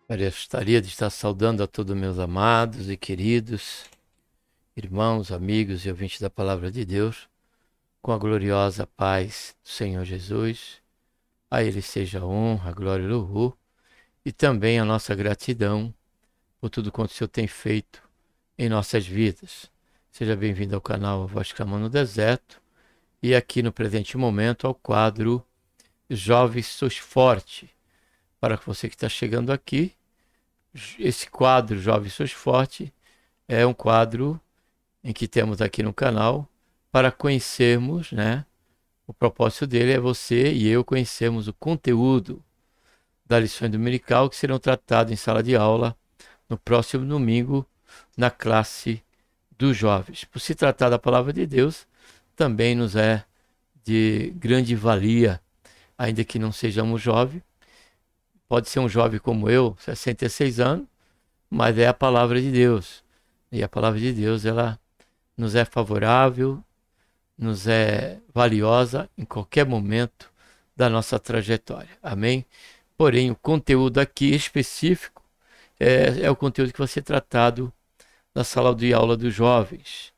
Gostaria de estar saudando a todos meus amados e queridos irmãos, amigos e ouvintes da Palavra de Deus, com a gloriosa paz do Senhor Jesus. A Ele seja a honra, a glória e o louvor, e também a nossa gratidão por tudo quanto o Senhor tem feito em nossas vidas. Seja bem-vindo ao canal A Voz Clamando no Deserto, e aqui no presente momento ao quadro Jovens Sois Forte. Para você que está chegando aqui, esse quadro Jovens Sois Forte é um quadro em que temos aqui no canal para conhecermos, o propósito dele é você e eu conhecermos o conteúdo das lições dominical que serão tratadas em sala de aula no próximo domingo na classe dos jovens. Por se tratar da palavra de Deus, também nos é de grande valia, ainda que não sejamos jovens. Pode ser um jovem como eu, 66 anos, mas é a palavra de Deus. E a palavra de Deus, ela nos é favorável, nos é valiosa em qualquer momento da nossa trajetória. Amém? Porém, o conteúdo aqui específico é o conteúdo que vai ser tratado na sala de aula dos jovens.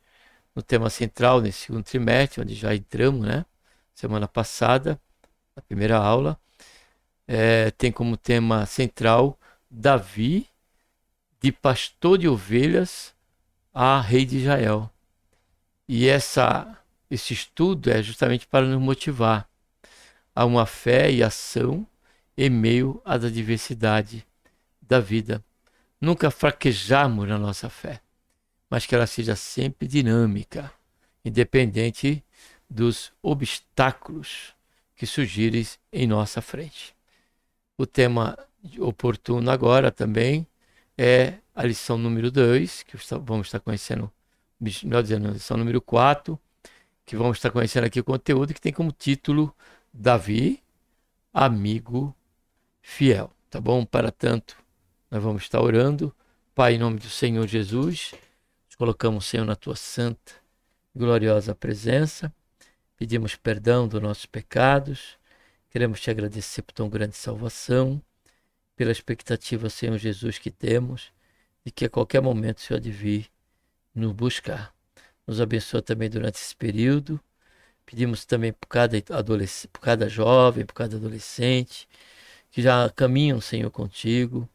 No tema central, nesse segundo trimestre, onde já entramos, semana passada, na primeira aula, tem como tema central Davi, de pastor de ovelhas a rei de Israel. E esse estudo é justamente para nos motivar a uma fé e ação em meio à adversidade da vida. Nunca fraquejarmos na nossa fé, mas que ela seja sempre dinâmica, independente dos obstáculos que surgirem em nossa frente. O tema oportuno agora também é a lição número 2, que vamos estar conhecendo, melhor dizendo, a lição número 4, que vamos estar conhecendo aqui o conteúdo que tem como título Davi, amigo fiel. Tá bom? Para tanto, nós vamos estar orando. Pai, em nome do Senhor Jesus, nós colocamos, Senhor, na tua santa e gloriosa presença. Pedimos perdão dos nossos pecados. Queremos te agradecer por tão grande salvação, pela expectativa, Senhor Jesus, que temos de que a qualquer momento o Senhor há de vir nos buscar. Nos abençoa também durante esse período. Pedimos também por cada jovem, por cada adolescente, que já caminham, Senhor, contigo,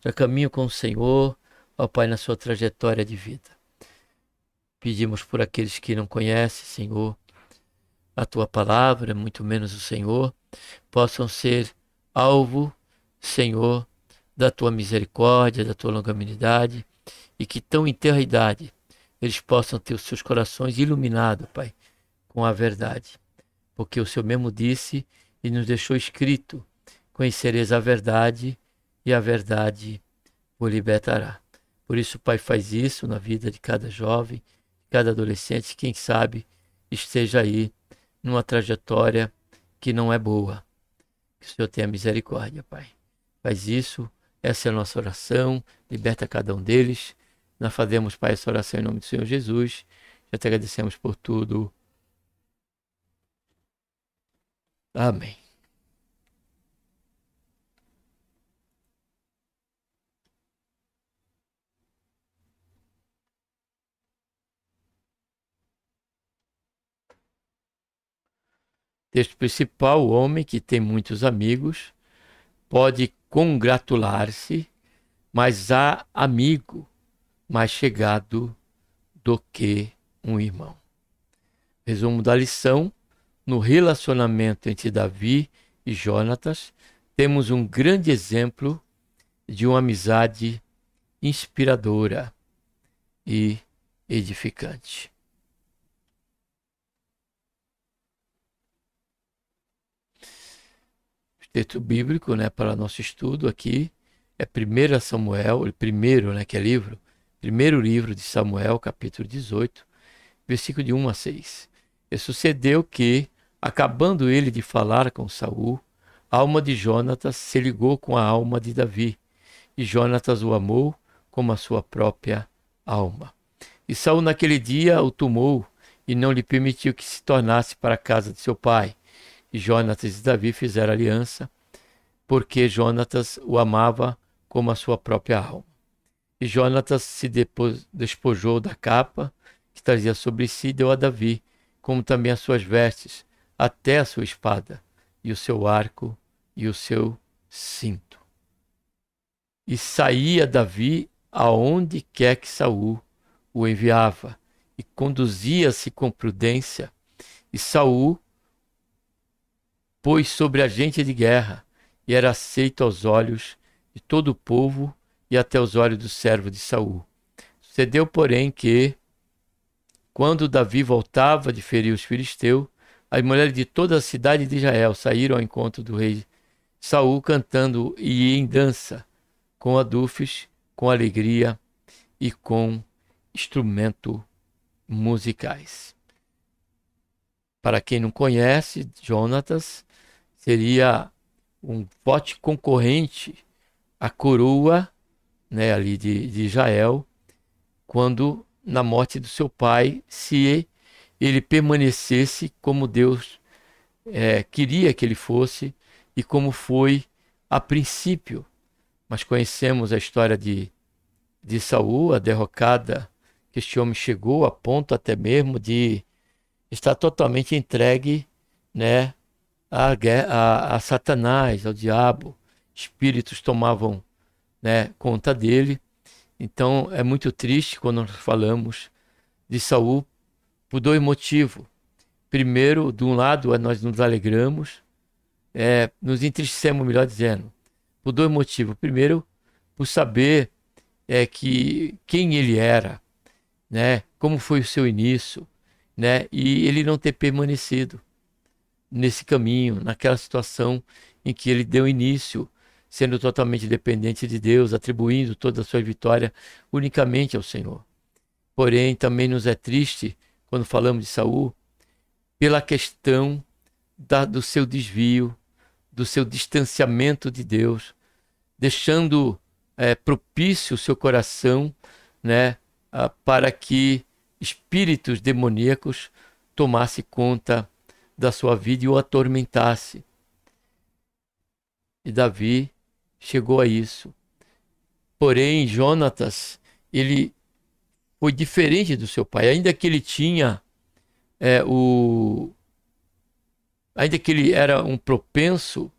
já caminham com o Senhor, ó Pai, na sua trajetória de vida. Pedimos por aqueles que não conhecem, Senhor, a tua palavra, muito menos o Senhor, possam ser alvo, Senhor, da tua misericórdia, da tua longanimidade, e que tão em tenra idade eles possam ter os seus corações iluminados, Pai, com a verdade. Porque o Senhor mesmo disse e nos deixou escrito: conhecereis a verdade e a verdade o libertará. Por isso, Pai, faz isso na vida de cada jovem, de cada adolescente, quem sabe esteja aí numa trajetória que não é boa. Que o Senhor tenha misericórdia, Pai. Faz isso, essa é a nossa oração, liberta cada um deles. Nós fazemos, Pai, essa oração em nome do Senhor Jesus. Já te agradecemos por tudo. Amém. Texto principal: o homem que tem muitos amigos pode congratular-se, mas há amigo mais chegado do que um irmão. Resumo da lição: no relacionamento entre Davi e Jonatas, temos um grande exemplo de uma amizade inspiradora e edificante. O texto bíblico, para nosso estudo aqui é 1 Samuel, que é livro, primeiro livro de Samuel, capítulo 18, versículo de 1 a 6. E sucedeu que, acabando ele de falar com Saul, a alma de Jonatas se ligou com a alma de Davi, e Jonatas o amou como a sua própria alma. E Saul naquele dia o tomou e não lhe permitiu que se tornasse para a casa de seu pai. E Jonatas e Davi fizeram aliança, porque Jonatas o amava como a sua própria alma. E Jonatas se despojou da capa que trazia sobre si e deu a Davi, como também as suas vestes, até a sua espada, e o seu arco e o seu cinto. E saía Davi aonde quer que Saul o enviava, e conduzia-se com prudência. E Saul pôs sobre a gente de guerra, e era aceito aos olhos de todo o povo e até os olhos do servo de Saul. Sucedeu, porém, que, quando Davi voltava de ferir os filisteus, as mulheres de toda a cidade de Israel saíram ao encontro do rei Saul, cantando e em dança, com adufes, com alegria e com instrumentos musicais. Para quem não conhece, Jonatas seria um forte concorrente à coroa, né, ali de Israel, quando na morte do seu pai, se ele permanecesse como Deus queria que ele fosse e como foi a princípio. Mas conhecemos a história de Saul, a derrocada que este homem chegou a ponto até mesmo de estar totalmente entregue, né, a Satanás, ao diabo. Espíritos tomavam, né, conta dele. Então é muito triste quando nós falamos de Saul por dois motivos. Primeiro, de um lado, nós nos alegramos, nos entristecemos, melhor dizendo, por dois motivos. Primeiro, por saber que quem ele era, né, como foi o seu início, né, e ele não ter permanecido nesse caminho, naquela situação em que ele deu início, sendo totalmente dependente de Deus, atribuindo toda a sua vitória unicamente ao Senhor. Porém, também nos é triste, quando falamos de Saul, pela questão do seu desvio, do seu distanciamento de Deus, deixando propício o seu coração, né, para que espíritos demoníacos tomassem conta da sua vida e o atormentasse. E Davi chegou a isso. Porém, Jonatas, ele foi diferente do seu pai, ainda que ele tinha ainda que ele era um propenso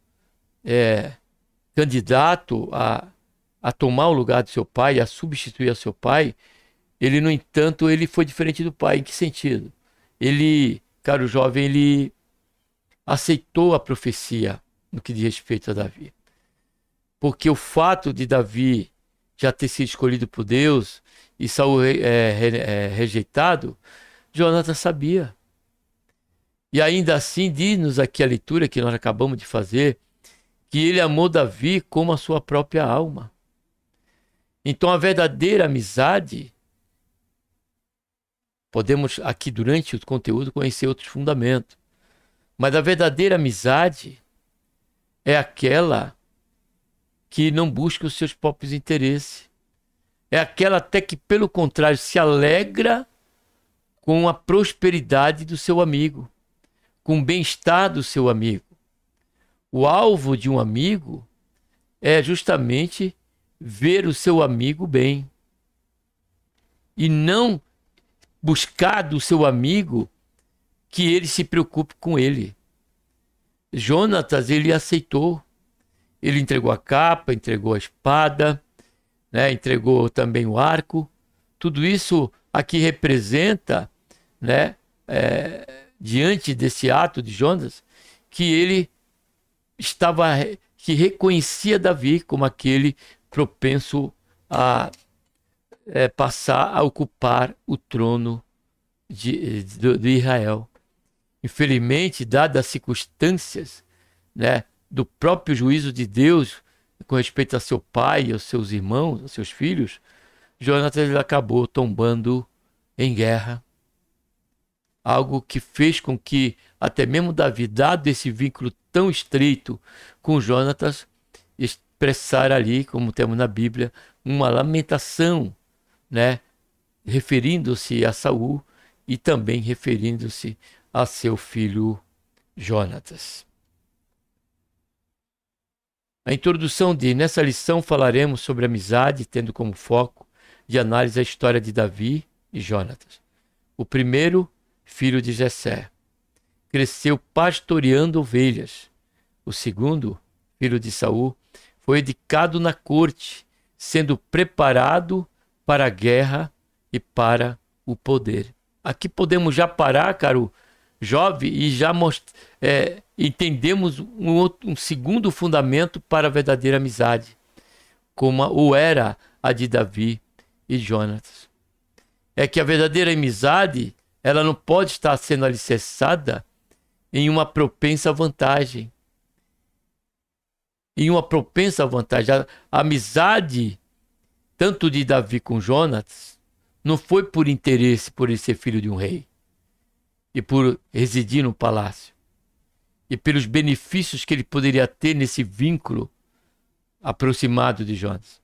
candidato a tomar o lugar do seu pai, a substituir o seu pai, ele, no entanto, ele foi diferente do pai. Em que sentido? Ele, caro jovem, ele aceitou a profecia no que diz respeito a Davi. Porque o fato de Davi já ter sido escolhido por Deus e Saul rejeitado, Jonatas sabia. E ainda assim, diz-nos aqui a leitura que nós acabamos de fazer, que ele amou Davi como a sua própria alma. Então a verdadeira amizade, podemos aqui durante o conteúdo conhecer outros fundamentos, mas a verdadeira amizade é aquela que não busca os seus próprios interesses. É aquela até que, pelo contrário, se alegra com a prosperidade do seu amigo, com o bem-estar do seu amigo. O alvo de um amigo é justamente ver o seu amigo bem e não buscar do seu amigo que ele se preocupe com ele. Jonatas, ele aceitou. Ele entregou a capa, entregou a espada, né, entregou também o arco. Tudo isso aqui representa, né, diante desse ato de Jonatas, que ele que reconhecia Davi como aquele propenso a passar a ocupar o trono de Israel. Infelizmente, dadas as circunstâncias, né, do próprio juízo de Deus com respeito a seu pai, aos seus irmãos, aos seus filhos, Jonatas acabou tombando em guerra. Algo que fez com que até mesmo Davi, dado esse vínculo tão estreito com Jonatas, expressar ali, como temos na Bíblia, uma lamentação, né, referindo-se a Saul e também referindo-se a seu filho Jonatas. A introdução diz: nessa lição falaremos sobre amizade, tendo como foco de análise a história de Davi e Jonatas. O primeiro, filho de Jessé, cresceu pastoreando ovelhas. O segundo, filho de Saul, foi educado na corte, sendo preparado para a guerra e para o poder. Aqui podemos já parar, caro jovem, e já entendemos um segundo fundamento para a verdadeira amizade, como o era a de Davi e Jonatas. É que a verdadeira amizade, ela não pode estar sendo alicerçada em uma propensa vantagem. A amizade, tanto de Davi com Jonatas, não foi por interesse por ele ser filho de um rei e por residir no palácio e pelos benefícios que ele poderia ter nesse vínculo aproximado de Jonatas.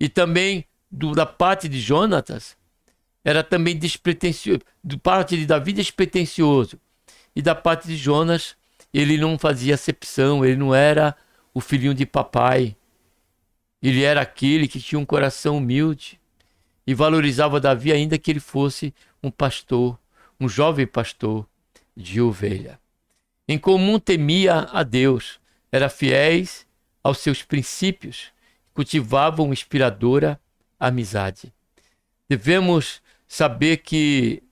E também da parte de Jonatas, era também despretensioso, da parte de Davi despretensioso, e da parte de Jonas, ele não fazia acepção, ele não era o filhinho de papai, ele era aquele que tinha um coração humilde e valorizava Davi ainda que ele fosse um pastor, um jovem pastor de ovelha. Em comum temia a Deus, era fiéis aos seus princípios, cultivavam inspiradora amizade. Devemos saber que,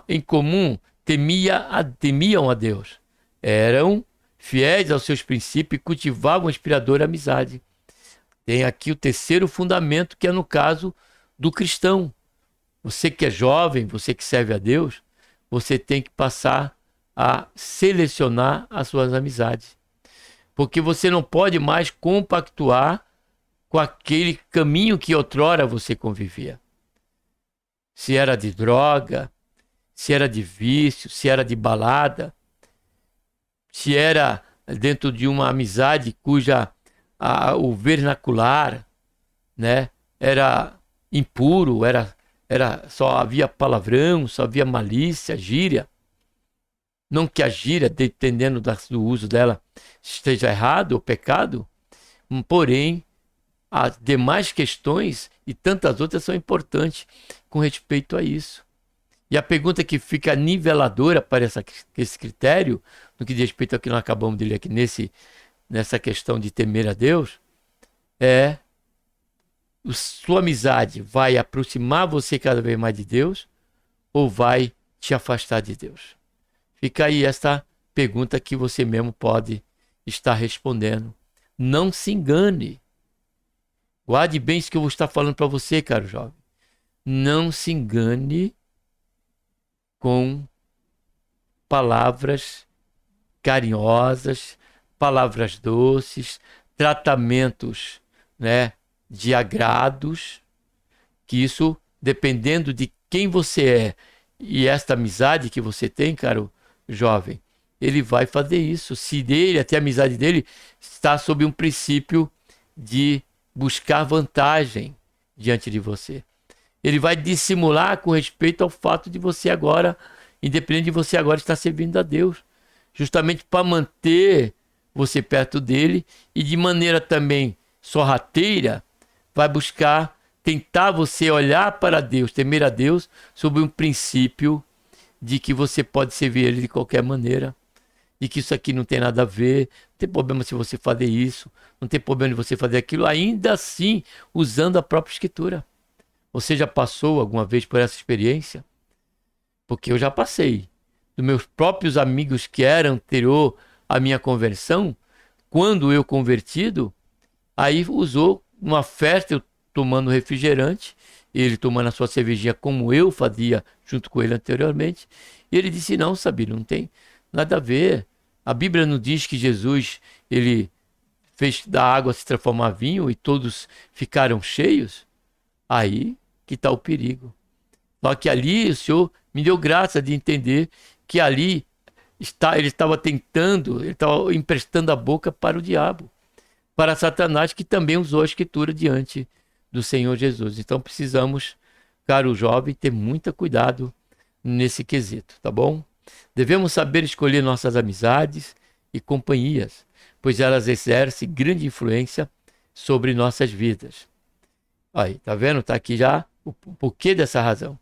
em comum temiam a Deus, eram fiéis aos seus princípios e cultivavam inspiradora amizade. Tem aqui o terceiro fundamento, que é no caso do cristão. Você que é jovem, você que serve a Deus, você tem que passar a selecionar as suas amizades. Porque você não pode mais compactuar com aquele caminho que outrora você convivia. Se era de droga, se era de vício, se era de balada, se era dentro de uma amizade cuja o vernacular, né, era impuro, só havia palavrão, só havia malícia, gíria. Não que a gíria, dependendo do uso dela, esteja errado ou pecado, porém, as demais questões e tantas outras são importantes com respeito a isso. E a pergunta que fica niveladora para esse critério, no que diz respeito ao que nós acabamos de ler aqui nessa questão de temer a Deus, é: sua amizade vai aproximar você cada vez mais de Deus ou vai te afastar de Deus? Fica aí esta pergunta que você mesmo pode estar respondendo. Não se engane. Guarde bem isso que eu vou estar falando para você, caro jovem. Não se engane com palavras carinhosas, palavras doces, tratamentos, né, de agrados, que isso, dependendo de quem você é e esta amizade que você tem, caro jovem, ele vai fazer isso. Se até a amizade dele está sob um princípio de buscar vantagem diante de você. Ele vai dissimular com respeito ao fato de você agora, independente de você agora estar servindo a Deus, justamente para manter você perto dele, e de maneira também sorrateira vai buscar tentar você olhar para Deus, temer a Deus, sob um princípio de que você pode servir ele de qualquer maneira, de que isso aqui não tem nada a ver, não tem problema se você fazer isso, não tem problema de você fazer aquilo, ainda assim usando a própria Escritura. Você já passou alguma vez por essa experiência? Porque eu já passei. Dos meus próprios amigos que eram anterior à minha conversão, quando eu convertido, aí usou uma festa, eu tomando refrigerante, ele tomando a sua cervejinha como eu fazia junto com ele anteriormente, e ele disse: não, Sabino, não tem nada a ver. A Bíblia não diz que Jesus, ele fez da água se transformar em vinho e todos ficaram cheios? Aí que está o perigo. Só que ali o Senhor me deu graça de entender que ali ele estava tentando, ele estava emprestando a boca para o diabo, para Satanás, que também usou a Escritura diante do Senhor Jesus. Então precisamos caro jovem, ter muito cuidado nesse quesito, tá bom? Devemos saber escolher nossas amizades e companhias, pois elas exercem grande influência sobre nossas vidas. Aí, tá vendo? Tá aqui já o porquê dessa razão.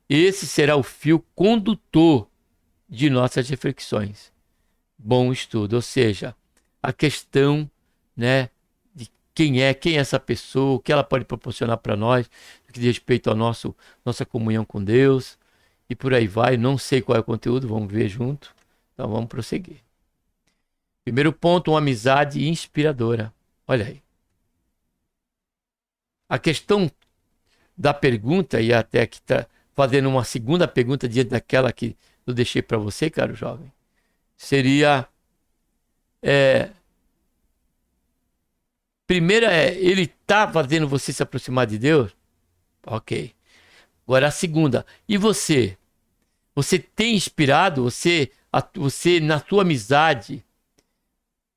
Esse será o fio condutor de nossas reflexões. Bom estudo, ou seja, a questão, né, de quem é essa pessoa, o que ela pode proporcionar para nós, no que diz respeito à nossa comunhão com Deus, e por aí vai. Não sei qual é o conteúdo, vamos ver junto. Então vamos prosseguir. Primeiro ponto, uma amizade inspiradora. Olha aí. A questão da pergunta, e até aqui está fazendo uma segunda pergunta diante daquela que eu deixei para você, caro jovem, seria... primeira ele está fazendo você se aproximar de Deus? Ok. Agora a segunda, e você? Você tem inspirado? Você na sua amizade,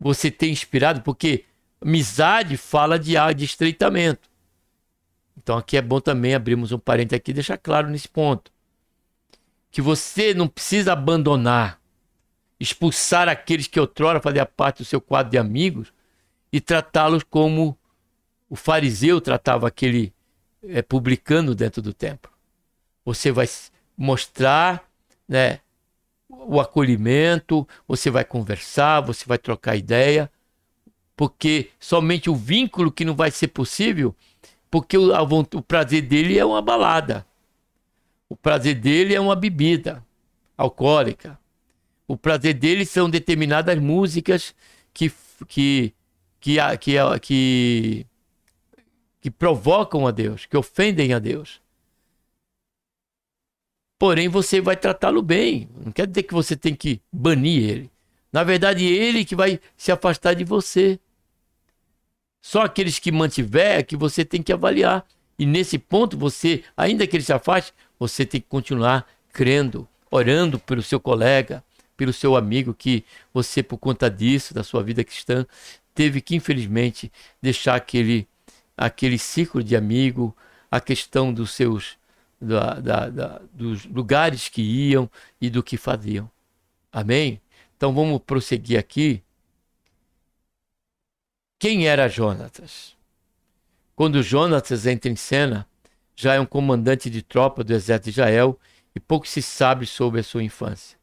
você tem inspirado? Porque amizade fala de estreitamento. Então aqui é bom também abrirmos um parênteses aqui e deixar claro nesse ponto. Que você não precisa abandonar, expulsar aqueles que outrora faziam parte do seu quadro de amigos e tratá-los como o fariseu tratava aquele publicano dentro do templo. Você vai mostrar, né, o acolhimento, você vai conversar, você vai trocar ideia, porque somente o vínculo que não vai ser possível, porque o prazer dele é uma balada, o prazer dele é uma bebida alcoólica, o prazer dele são determinadas músicas que provocam a Deus, que ofendem a Deus. Porém, você vai tratá-lo bem. Não quer dizer que você tem que banir ele. Na verdade, ele que vai se afastar de você. Só aqueles que mantiver é que você tem que avaliar. E nesse ponto, você, ainda que ele se afaste, você tem que continuar crendo, orando pelo seu colega, pelo seu amigo, que você, por conta disso, da sua vida cristã, teve que, infelizmente, deixar aquele ciclo de amigo, a questão dos seus... dos lugares que iam e do que faziam. Amém? Então vamos prosseguir aqui. Quem era Jonatas? Quando Jonatas entra em cena, já é um comandante de tropa do exército de Israel e pouco se sabe sobre a sua infância.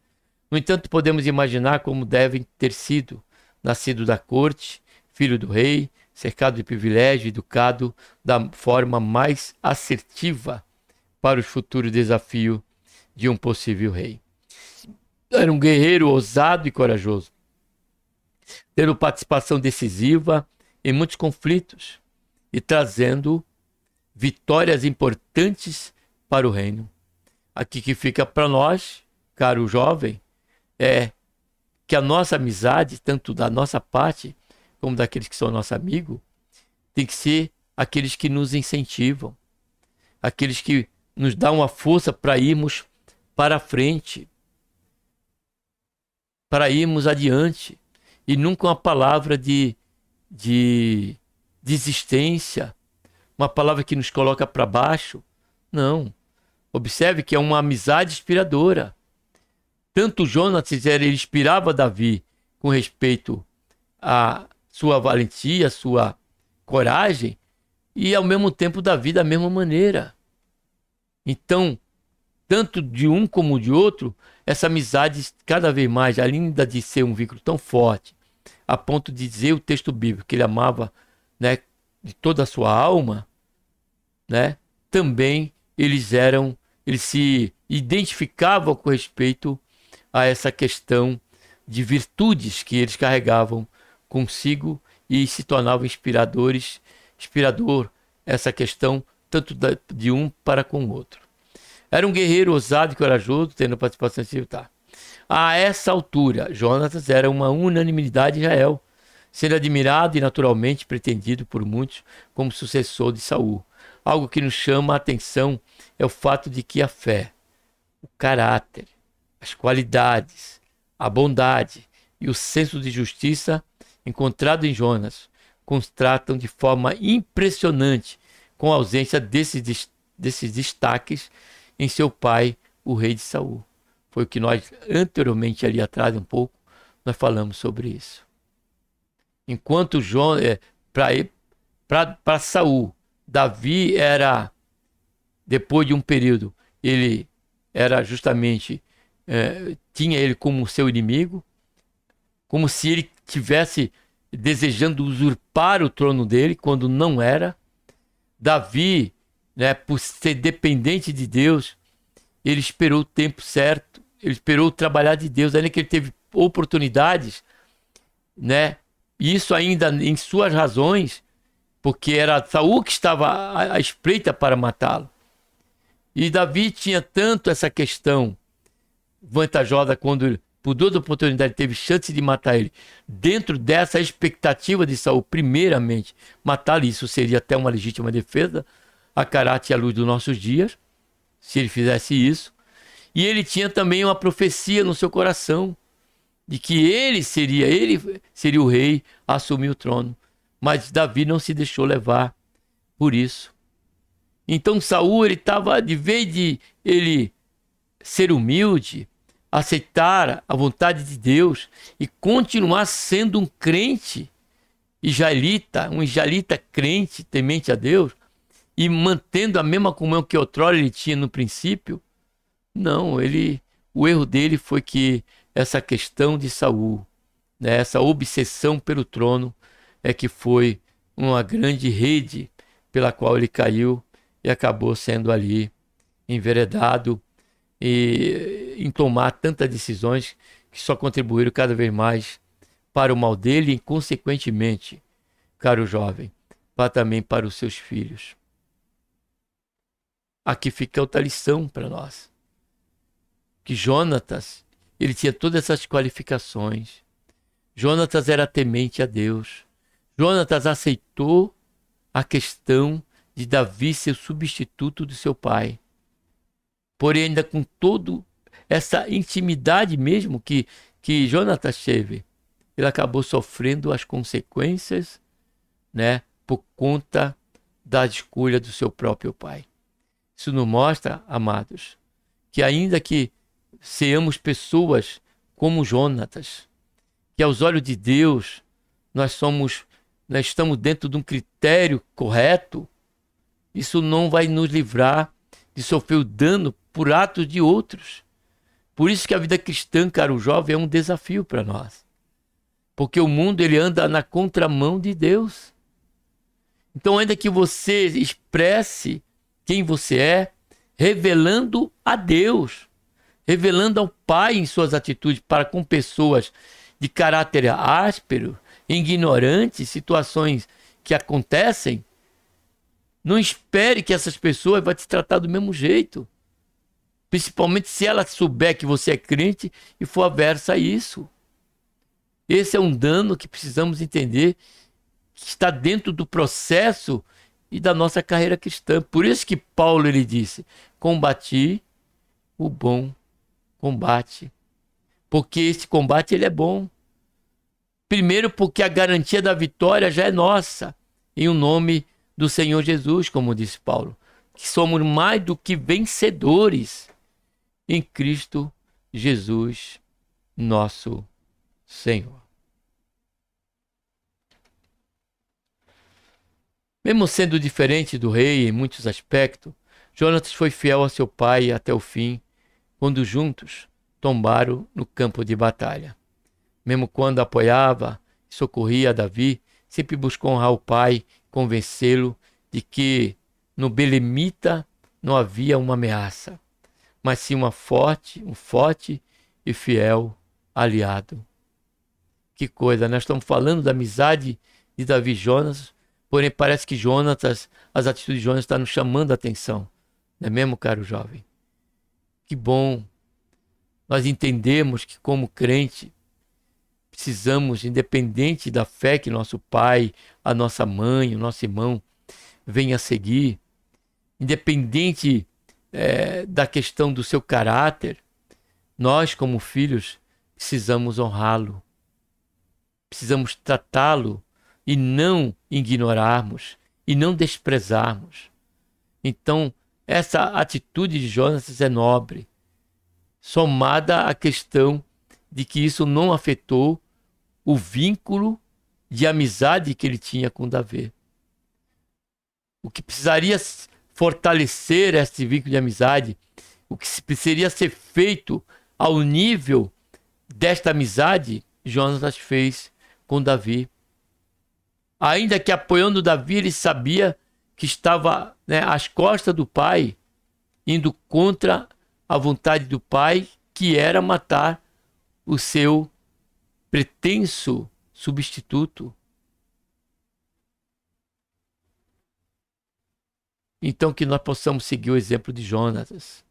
No entanto, podemos imaginar como deve ter sido. Nascido da corte, filho do rei, cercado de privilégio, educado da forma mais assertiva para os futuros desafios de um possível rei. Era um guerreiro ousado e corajoso, tendo participação decisiva em muitos conflitos e trazendo vitórias importantes para o reino. Aqui que fica para nós, caro jovem, é que a nossa amizade, tanto da nossa parte como daqueles que são nosso amigo, tem que ser aqueles que nos incentivam, aqueles que nos dão uma força para irmos para frente, para irmos adiante, e nunca uma palavra de desistência, uma palavra que nos coloca para baixo. Não. Observe que é uma amizade inspiradora. Tanto Jonatas, ele inspirava Davi com respeito à sua valentia, à sua coragem, e ao mesmo tempo Davi da mesma maneira. Então, tanto de um como de outro, essa amizade cada vez mais, além de ser um vínculo tão forte, a ponto de dizer o texto bíblico que ele amava, né, de toda a sua alma, né, também eles se identificavam com respeito a essa questão de virtudes que eles carregavam consigo e se tornavam inspirador essa questão tanto de um para com o outro. Era um guerreiro ousado e corajoso, tendo participação civil. A essa altura, Jonatas era uma unanimidade em Israel, sendo admirado e naturalmente pretendido por muitos como sucessor de Saul. Algo que nos chama a atenção é o fato de que a fé, o caráter, as qualidades, a bondade e o senso de justiça encontrado em Jonas contrastam de forma impressionante com a ausência desses desses destaques em seu pai, o rei de Saul. Foi o que nós, anteriormente, ali atrás um pouco, nós falamos sobre isso. Enquanto para Saul, Davi era, depois de um período, ele era justamente, tinha ele como seu inimigo, como se ele tivesse desejando usurpar o trono dele, quando não era. Davi, né, por ser dependente de Deus, ele esperou o tempo certo, ele esperou o trabalhar de Deus, ainda que ele teve oportunidades, né? Isso ainda em suas razões, porque era Saul que estava à espreita para matá-lo. E Davi tinha tanto essa questão vantajosa quando, por duas oportunidades, teve chance de matar ele. Dentro dessa expectativa de Saul, primeiramente, matá-lo, isso seria até uma legítima defesa, a caráter e à luz dos nossos dias, se ele fizesse isso. E ele tinha também uma profecia no seu coração, de que ele seria o rei a assumir o trono. Mas Davi não se deixou levar por isso. Então Saul, ele estava, de vez de ele ser humilde, aceitar a vontade de Deus e continuar sendo um crente israelita, um israelita crente, temente a Deus, e mantendo a mesma comunhão que outrora ele tinha no princípio, não, o erro dele foi que essa questão de Saul, né, essa obsessão pelo trono, é que foi uma grande rede pela qual ele caiu e acabou sendo ali enveredado e em tomar tantas decisões que só contribuíram cada vez mais para o mal dele e, consequentemente, caro jovem, também para os seus filhos. Aqui fica outra lição para nós. Que Jonatas, ele tinha todas essas qualificações. Jonatas era temente a Deus. Jonatas aceitou a questão de Davi ser o substituto do seu pai. Porém, ainda com toda essa intimidade mesmo que Jonatas teve, ele acabou sofrendo as consequências, né, por conta da escolha do seu próprio pai. Isso nos mostra, amados, que ainda que sejamos pessoas como Jonatas, que aos olhos de Deus nós estamos dentro de um critério correto, isso não vai nos livrar de sofrer o dano por atos de outros. Por isso que a vida cristã, caro jovem, é um desafio para nós. Porque o mundo ele anda na contramão de Deus. Então, ainda que você expresse quem você é, revelando a Deus, revelando ao Pai em suas atitudes para com pessoas de caráter áspero, ignorantes, situações que acontecem, não espere que essas pessoas vão te tratar do mesmo jeito. Principalmente se ela souber que você é crente e for aversa a isso. Esse é um dano que precisamos entender, que está dentro do processo e da nossa carreira cristã. Por isso que Paulo ele disse: combati o bom combate. Porque esse combate ele é bom. Primeiro porque a garantia da vitória já é nossa, em o nome do Senhor Jesus, como disse Paulo, que somos mais do que vencedores em Cristo Jesus, nosso Senhor. Mesmo sendo diferente do rei em muitos aspectos, Jonatas foi fiel a seu pai até o fim, quando juntos tombaram no campo de batalha. Mesmo quando apoiava e socorria a Davi, sempre buscou honrar o pai, convencê-lo de que no belemita não havia uma ameaça, mas sim um forte e fiel aliado. Que coisa, nós estamos falando da amizade de Davi e Jonas, porém parece que as atitudes de Jonas estão nos chamando a atenção. Não é mesmo, caro jovem? Que bom nós entendemos que, como crente, precisamos, independente da fé que nosso pai, a nossa mãe, o nosso irmão venha a seguir, independente da questão do seu caráter, nós, como filhos, precisamos honrá-lo. Precisamos tratá-lo e não ignorarmos, e não desprezarmos. Então, essa atitude de Jonatas é nobre, somada à questão de que isso não afetou o vínculo de amizade que ele tinha com Davi. O que precisaria fortalecer esse vínculo de amizade, o que precisaria ser feito ao nível desta amizade, Jonatas fez com Davi. Ainda que apoiando Davi, ele sabia que estava, às costas do pai, indo contra a vontade do pai, que era matar o seu pretenso substituto. Então que nós possamos seguir o exemplo de Jonatas,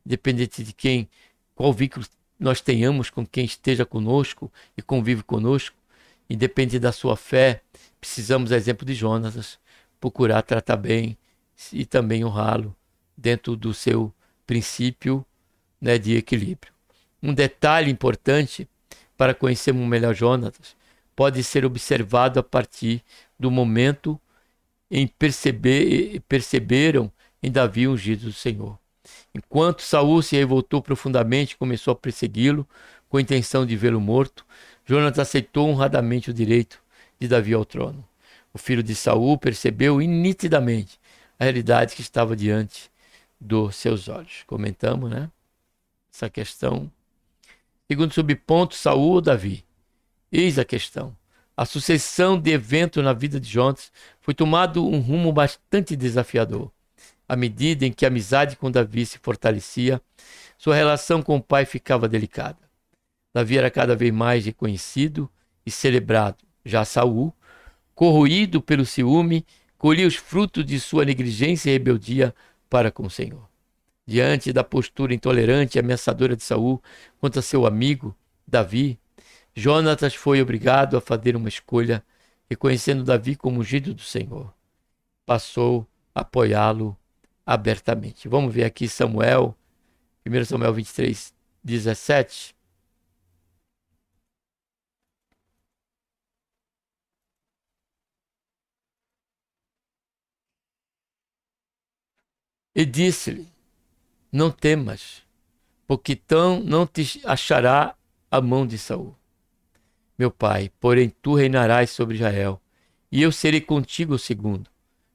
independente de qual vínculo nós tenhamos com quem esteja conosco e convive conosco, independente da sua fé, precisamos do exemplo de Jonatas, procurar tratar bem e também honrá-lo dentro do seu princípio, de equilíbrio. Um detalhe importante para conhecermos melhor Jonatas pode ser observado a partir do momento em perceberam em Davi ungido do Senhor. Enquanto Saul se revoltou profundamente e começou a persegui-lo com a intenção de vê-lo morto, Jonatas aceitou honradamente o direito de Davi ao trono. O filho de Saul percebeu nitidamente a realidade que estava diante dos seus olhos. Comentamos, essa questão. Segundo subponto, Saul ou Davi? Eis a questão. A sucessão de eventos na vida de Jonatas foi tomado um rumo bastante desafiador. À medida em que a amizade com Davi se fortalecia, sua relação com o pai ficava delicada. Davi era cada vez mais reconhecido e celebrado. Já Saul, corroído pelo ciúme, colhia os frutos de sua negligência e rebeldia para com o Senhor. Diante da postura intolerante e ameaçadora de Saul contra seu amigo Davi, Jonatas foi obrigado a fazer uma escolha, reconhecendo Davi como ungido do Senhor. Passou a apoiá-lo abertamente. Vamos ver aqui 1 Samuel 23, 17. E disse-lhe: não temas, porque tão não te achará a mão de Saul, meu pai, porém tu reinarás sobre Israel, e eu serei contigo o segundo,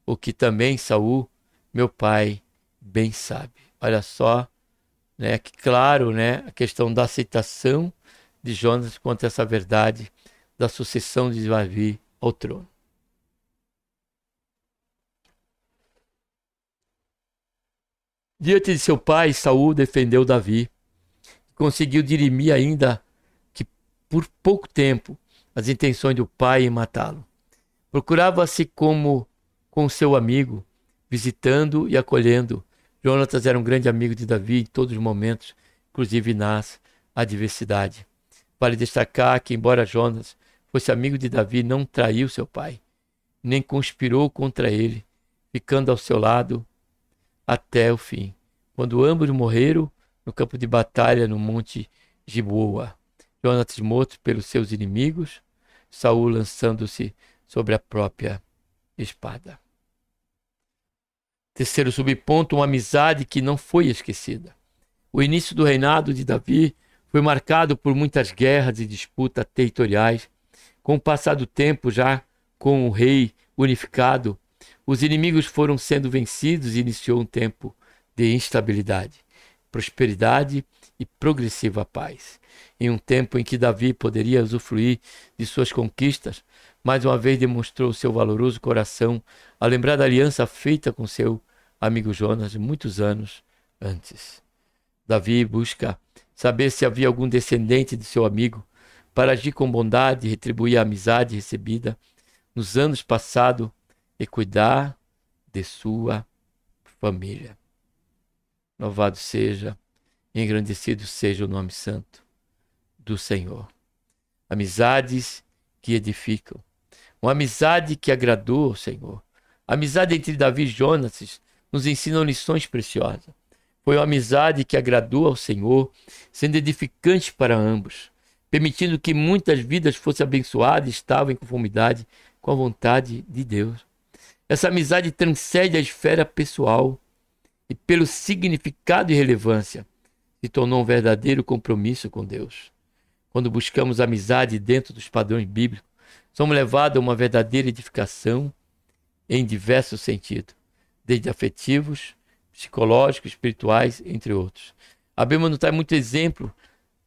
o que também Saul, meu pai, bem sabe. Olha só, que claro, a questão da aceitação de Jonatas quanto a essa verdade da sucessão de Davi ao trono. Diante de seu pai, Saul defendeu Davi, conseguiu dirimir ainda que por pouco tempo as intenções do pai em matá-lo. Procurava-se como com seu amigo, visitando e acolhendo. Jonatas era um grande amigo de Davi em todos os momentos, inclusive nas adversidades. Vale destacar que, embora Jonatas fosse amigo de Davi, não traiu seu pai, nem conspirou contra ele, ficando ao seu lado até o fim, quando ambos morreram no campo de batalha no monte Giboa. Jonatas morto pelos seus inimigos, Saul lançando-se sobre a própria espada. Terceiro subponto, uma amizade que não foi esquecida. O início do reinado de Davi foi marcado por muitas guerras e disputas territoriais. Com o passar do tempo, já com o rei unificado, os inimigos foram sendo vencidos e iniciou um tempo de instabilidade, prosperidade e progressiva paz. Em um tempo em que Davi poderia usufruir de suas conquistas, mais uma vez demonstrou seu valoroso coração a lembrar da aliança feita com seu amigo Jonas muitos anos antes. Davi busca saber se havia algum descendente de seu amigo para agir com bondade e retribuir a amizade recebida nos anos passados e cuidar de sua família. Louvado seja, engrandecido seja o nome santo do Senhor. Amizades que edificam. Uma amizade que agradou ao Senhor. A amizade entre Davi e Jonatas nos ensina lições preciosas. Foi uma amizade que agradou ao Senhor, sendo edificante para ambos, permitindo que muitas vidas fossem abençoadas e estavam em conformidade com a vontade de Deus. Essa amizade transcende a esfera pessoal e pelo significado e relevância, se tornou um verdadeiro compromisso com Deus. Quando buscamos amizade dentro dos padrões bíblicos, somos levados a uma verdadeira edificação em diversos sentidos, desde afetivos, psicológicos, espirituais, entre outros. A Bíblia nos traz muito exemplo.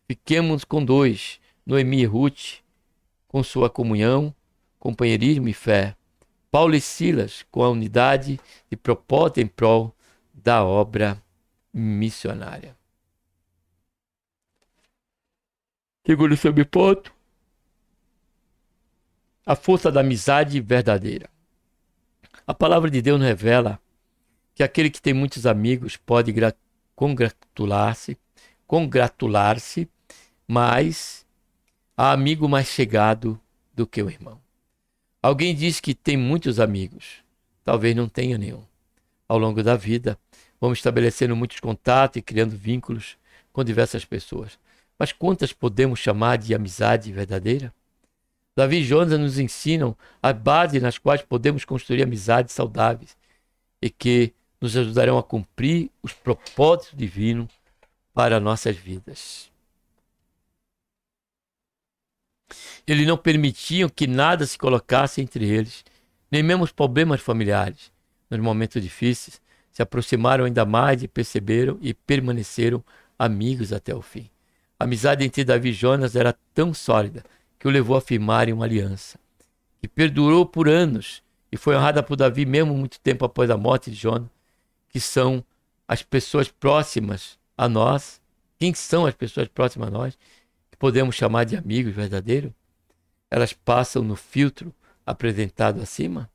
Fiquemos com dois, Noemi e Ruth, com sua comunhão, companheirismo e fé. Paulo e Silas, com a unidade de propósito em prol da obra missionária. Segundo subponto, a força da amizade verdadeira. A palavra de Deus nos revela que aquele que tem muitos amigos pode congratular-se, mas há amigo mais chegado do que o irmão. Alguém diz que tem muitos amigos, talvez não tenha nenhum. Ao longo da vida, vamos estabelecendo muitos contatos e criando vínculos com diversas pessoas. Mas quantas podemos chamar de amizade verdadeira? Davi e Jonas nos ensinam as bases nas quais podemos construir amizades saudáveis e que nos ajudarão a cumprir os propósitos divinos para nossas vidas. Eles não permitiam que nada se colocasse entre eles, nem mesmo os problemas familiares. Nos momentos difíceis, se aproximaram ainda mais e perceberam e permaneceram amigos até o fim. A amizade entre Davi e Jonas era tão sólida que o levou a firmarem uma aliança, que perdurou por anos e foi honrada por Davi mesmo muito tempo após a morte de Jonas, que são as pessoas próximas a nós. Quem são as pessoas próximas a nós, que podemos chamar de amigos verdadeiros? Elas passam no filtro apresentado acima.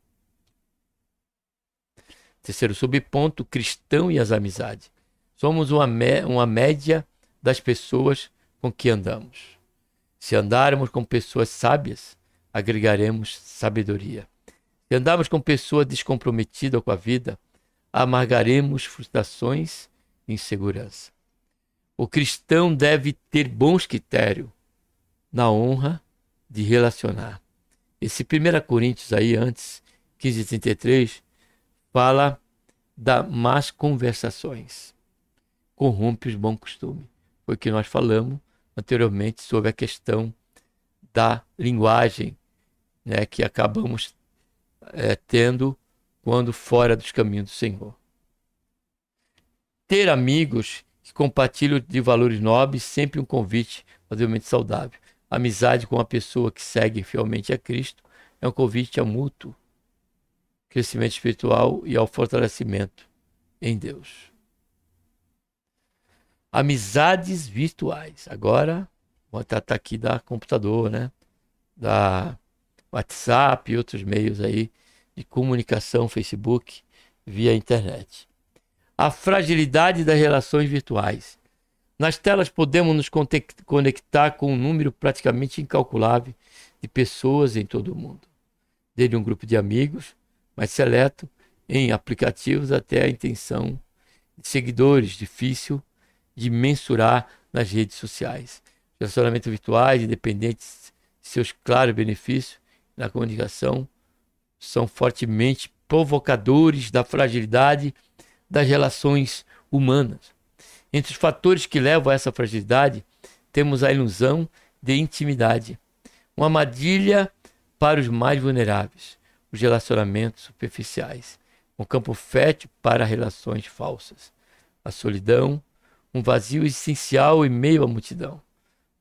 Terceiro subponto, cristão e as amizades. Somos uma média das pessoas com que andamos. Se andarmos com pessoas sábias, agregaremos sabedoria. Se andarmos com pessoas descomprometidas com a vida, amargaremos frustrações e insegurança. O cristão deve ter bons critérios na honra de relacionar. Esse 1 Coríntios aí, antes, 15:33, fala das más conversações. Corrompe os bons costumes. Foi o que nós falamos anteriormente sobre a questão da linguagem, né, que acabamos tendo quando fora dos caminhos do Senhor. Ter amigos que compartilham de valores nobres, sempre um convite razoavelmente saudável. Amizade com uma pessoa que segue fielmente a Cristo é um convite ao mútuo crescimento espiritual e ao fortalecimento em Deus. Amizades virtuais. Agora, vou tratar aqui da computador, né? Da WhatsApp e outros meios aí de comunicação, Facebook, via internet. A fragilidade das relações virtuais. Nas telas podemos nos conectar com um número praticamente incalculável de pessoas em todo o mundo. Desde um grupo de amigos mais seleto, em aplicativos, até a intenção de seguidores, difícil de mensurar nas redes sociais. Relacionamentos virtuais, independentes de seus claros benefícios na comunicação, são fortemente provocadores da fragilidade das relações humanas. Entre os fatores que levam a essa fragilidade, temos a ilusão de intimidade, uma armadilha para os mais vulneráveis, os relacionamentos superficiais, um campo fértil para relações falsas, a solidão, um vazio essencial em meio à multidão,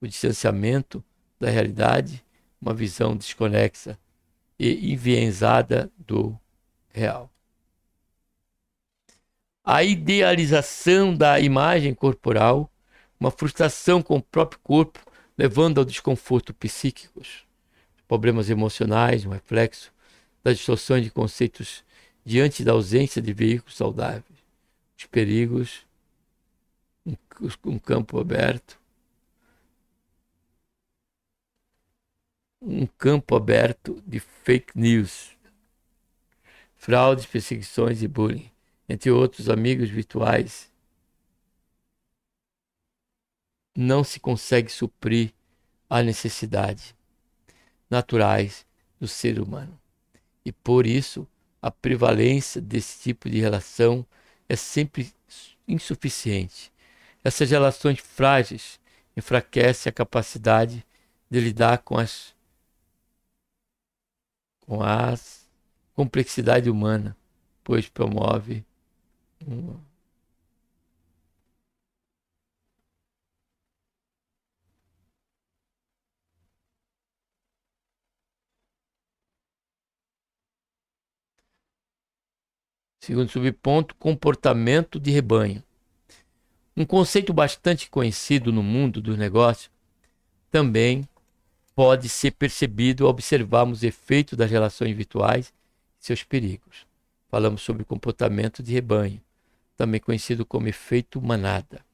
o distanciamento da realidade, uma visão desconexa e enviesada do real. A idealização da imagem corporal, uma frustração com o próprio corpo, levando ao desconforto psíquicos, problemas emocionais, um reflexo das distorções de conceitos diante da ausência de veículos saudáveis, os perigos, um campo aberto, de fake news, fraudes, perseguições e bullying, entre outros amigos virtuais. Não se consegue suprir as necessidades naturais do ser humano. E por isso, a prevalência desse tipo de relação é sempre insuficiente. Essas relações frágeis enfraquecem a capacidade de lidar com a complexidade humana, pois promove um segundo subponto, comportamento de rebanho. Um conceito bastante conhecido no mundo dos negócios também pode ser percebido ao observarmos o efeito das relações virtuais e seus perigos. Falamos sobre comportamento de rebanho, também conhecido como efeito manada.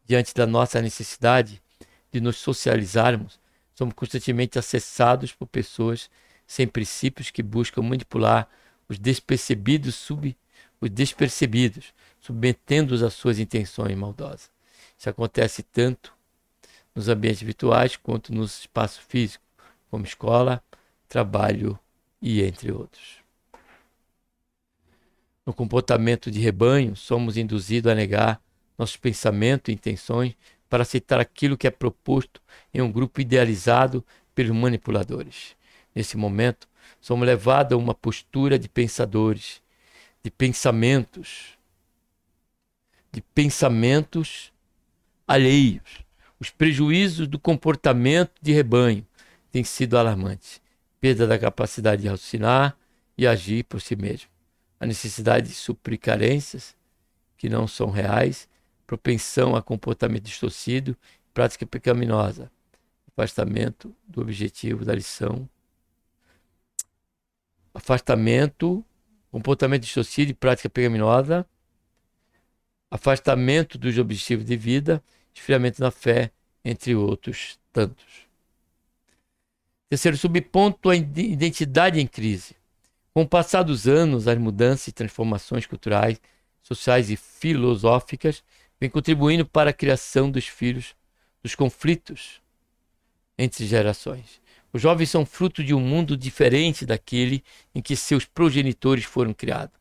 Diante da nossa necessidade de nos socializarmos, somos constantemente acessados por pessoas sem princípios que buscam manipular os despercebidos, submetendo-os às suas intenções maldosas. Isso acontece tanto nos ambientes virtuais quanto nos espaços físicos, como escola, trabalho e entre outros. No comportamento de rebanho, somos induzidos a negar nossos pensamentos e intenções para aceitar aquilo que é proposto em um grupo idealizado pelos manipuladores. Nesse momento, somos levados a uma postura de pensadores, de pensamentos alheios. Os prejuízos do comportamento de rebanho têm sido alarmantes. Perda da capacidade de raciocinar e agir por si mesmo. A necessidade de suprir carências que não são reais, propensão a comportamento distorcido, prática pecaminosa, afastamento do objetivo da lição, comportamento distorcido e prática pecaminosa, afastamento dos objetivos de vida, esfriamento na fé, entre outros tantos. Terceiro subponto, a identidade em crise. Com o passar dos anos, as mudanças e transformações culturais, sociais e filosóficas vêm contribuindo para a criação dos filhos, dos conflitos entre gerações. Os jovens são fruto de um mundo diferente daquele em que seus progenitores foram criados.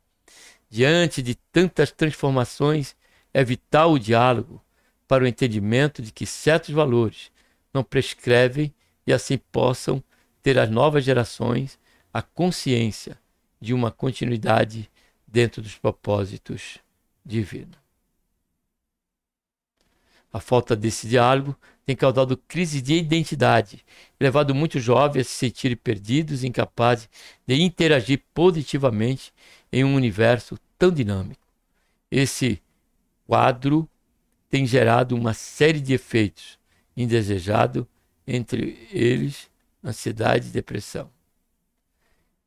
Diante de tantas transformações, é vital o diálogo para o entendimento de que certos valores não prescrevem e assim possam ter as novas gerações a consciência de uma continuidade dentro dos propósitos divinos. A falta desse diálogo tem causado crise de identidade, levado muitos jovens a se sentirem perdidos e incapazes de interagir positivamente em um universo tão dinâmico. Esse quadro tem gerado uma série de efeitos indesejados, entre eles ansiedade e depressão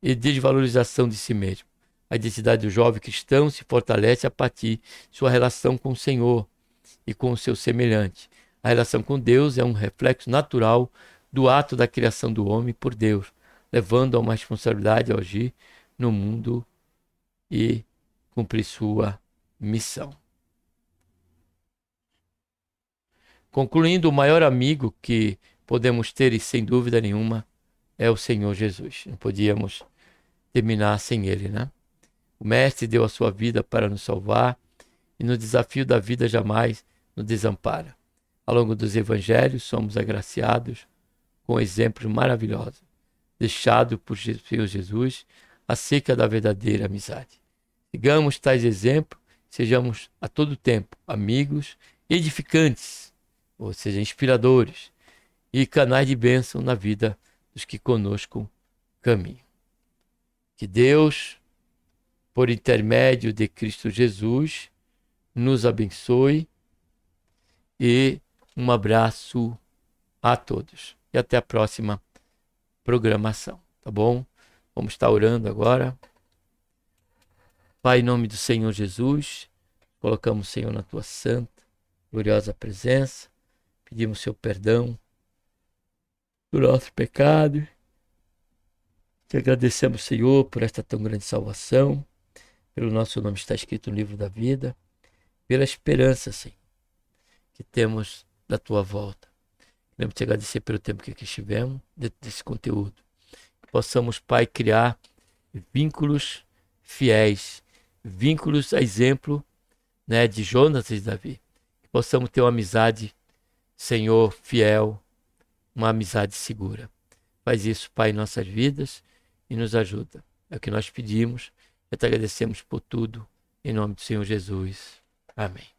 e desvalorização de si mesmo. A identidade do jovem cristão se fortalece a partir de sua relação com o Senhor e com o seu semelhante. A relação com Deus é um reflexo natural do ato da criação do homem por Deus, levando a uma responsabilidade ao agir no mundo e cumprir sua missão. Concluindo, o maior amigo que podemos ter, e sem dúvida nenhuma, é o Senhor Jesus. Não podíamos terminar sem ele, né? O Mestre deu a sua vida para nos salvar e no desafio da vida jamais nos desampara. Ao longo dos evangelhos somos agraciados com exemplos maravilhosos, deixados por Senhor Jesus acerca da verdadeira amizade. Sigamos tais exemplos, sejamos a todo tempo amigos edificantes, ou seja, inspiradores e canais de bênção na vida dos que conosco caminham. Que Deus, por intermédio de Cristo Jesus, nos abençoe e um abraço a todos. E até a próxima programação, tá bom? Vamos estar orando agora. Pai, em nome do Senhor Jesus, colocamos o Senhor na tua santa, gloriosa presença. Pedimos seu perdão do nosso pecado. Te agradecemos, Senhor, por esta tão grande salvação, pelo nosso nome está escrito no livro da vida, pela esperança, Senhor, que temos da tua volta. Queremos te agradecer pelo tempo que aqui estivemos, dentro desse conteúdo. Que possamos, Pai, criar vínculos fiéis, vínculos a exemplo né, de Jonas e de Davi. Que possamos ter uma amizade, Senhor, fiel, uma amizade segura. Faz isso, Pai, em nossas vidas e nos ajuda. É o que nós pedimos e te agradecemos por tudo. Em nome do Senhor Jesus. Amém.